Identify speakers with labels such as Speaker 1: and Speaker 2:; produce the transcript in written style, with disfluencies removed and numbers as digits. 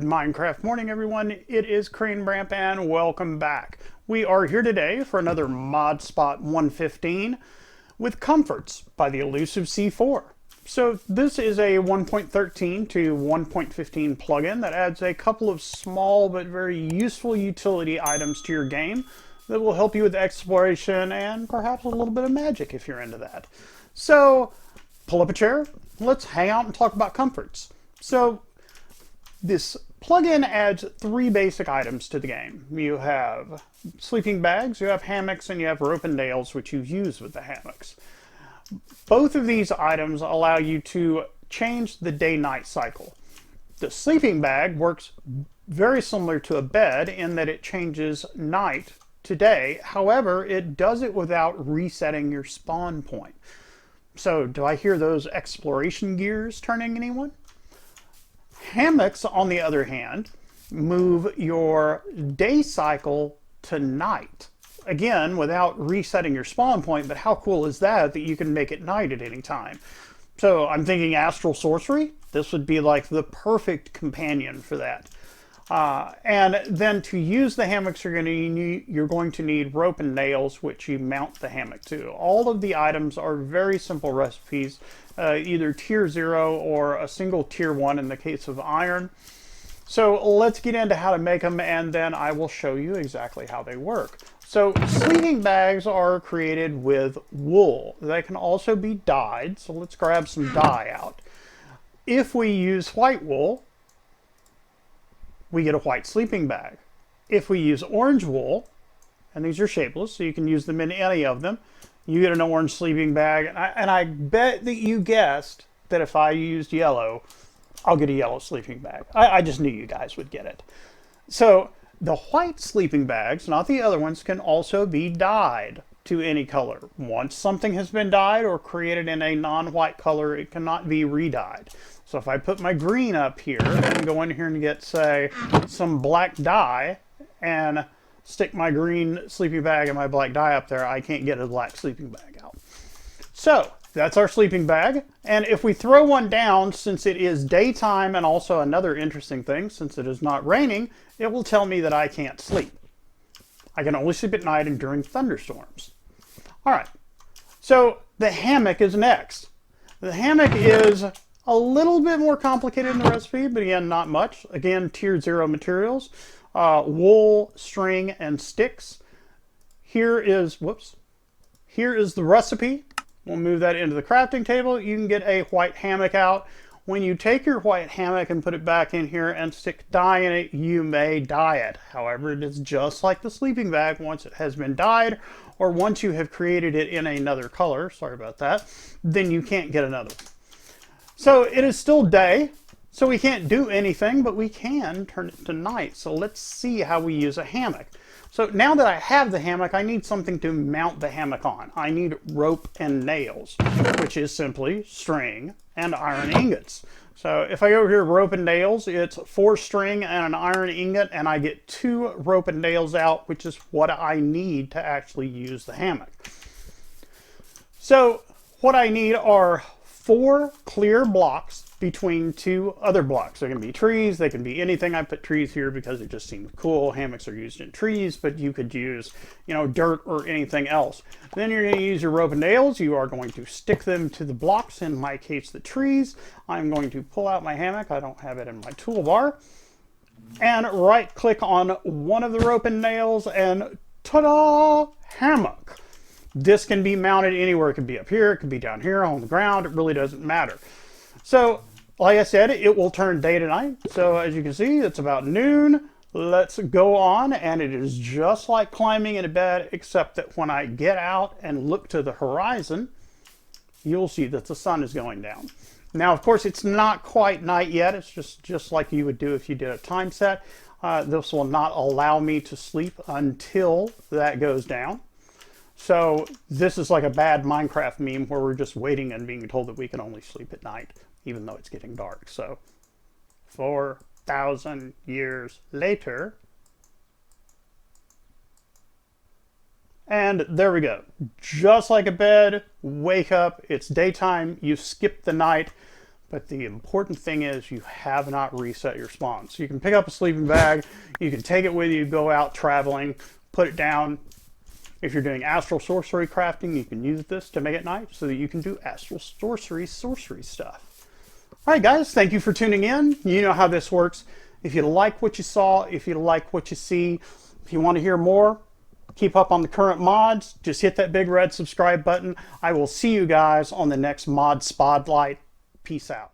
Speaker 1: Good Minecraft morning, everyone. It is CrainCraft and welcome back. We are here today for another Mod Spot 115 with Comforts by the elusive C4. So this is a 1.13 to 1.15 plugin that adds a couple of small but very useful utility items to your game that will help you with exploration and perhaps a little bit of magic if you're into that. So pull up a chair, let's hang out and talk about Comforts. So this plugin adds three basic items to the game. You have sleeping bags, you have hammocks, and you have rope and nails, which you use with the hammocks. Both of these items allow you to change the day-night cycle. The sleeping bag works very similar to a bed in that it changes night to day. However, it does it without resetting your spawn point. So, do I hear those exploration gears turning, anyone? Hammocks, on the other hand, move your day cycle to night. Again, without resetting your spawn point, but how cool is that you can make it night at any time? So I'm thinking astral sorcery. This would be like the perfect companion for that. And then to use the hammocks, you're going to need rope and nails, which you mount the hammock to. All of the items are very simple recipes, either tier 0 or a single tier 1 in the case of iron. So let's get into how to make them, and then I will show you exactly how they work. So sleeping bags are created with wool. They can also be dyed, so let's grab some dye out. If we use white wool, we get a white sleeping bag. If we use orange wool, and these are shapeless, so you can use them in any of them, you get an orange sleeping bag. And I bet that you guessed that if I used yellow, I'll get a yellow sleeping bag. I just knew you guys would get it. So the white sleeping bags, not the other ones, can also be dyed to any color. Once something has been dyed or created in a non-white color, it cannot be re-dyed. So if I put my green up here and go in here and get, say, some black dye and stick my green sleeping bag and my black dye up there, I can't get a black sleeping bag out. So that's our sleeping bag. And if we throw one down, since it is daytime, and also another interesting thing, since it is not raining, it will tell me that I can't sleep. I can only sleep at night and during thunderstorms. All right, so the hammock is next. The hammock is a little bit more complicated in the recipe, but again, not much. Again, tier 0 materials, wool, string, and sticks. Here is the recipe. We'll move that into the crafting table. You can get a white hammock out. When you take your white hammock and put it back in here and stick dye in it, you may dye it. However, it is just like the sleeping bag once it has been dyed, or once you have created it in another color, sorry about that, then you can't get another one. So it is still day, so we can't do anything, but we can turn it to night. So let's see how we use a hammock. So now that I have the hammock, I need something to mount the hammock on. I need rope and nails, which is simply string and iron ingots. So if I go over here, rope and nails, it's 4 string and an iron ingot, and I get 2 rope and nails out, which is what I need to actually use the hammock. So what I need are 4 clear blocks between 2 other blocks. They can be trees, they can be anything. I put trees here because it just seems cool. Hammocks are used in trees, but you could use, dirt or anything else. Then you're going to use your rope and nails. You are going to stick them to the blocks, in my case the trees. I'm going to pull out my hammock. I don't have it in my toolbar. And right click on one of the rope and nails and ta-da! Hammock. This can be mounted anywhere. It could be up here, it could be down here on the ground. It really doesn't matter. So, like I said, it will turn day to night. So as you can see, it's about noon. Let's go on, and it is just like climbing in a bed, except that when I get out and look to the horizon, you'll see that the sun is going down. Now, of course, it's not quite night yet. It's just like you would do if you did a time set. This will not allow me to sleep until that goes down. So this is like a bad Minecraft meme where we're just waiting and being told that we can only sleep at night, even though it's getting dark. So 4,000 years later, and there we go. Just like a bed, wake up, it's daytime, you skip the night, But the important thing is you have not reset your spawn. So you can pick up a sleeping bag, you can take it with you, go out traveling, put it down. If you're doing astral sorcery crafting, you can use this to make it night so that you can do astral sorcery stuff. All right, guys, thank you for tuning in. You know how this works. If you like what you saw, if you like what you see, if you want to hear more, keep up on the current mods, just hit that big red subscribe button. I will see you guys on the next Mod Spotlight. Peace out.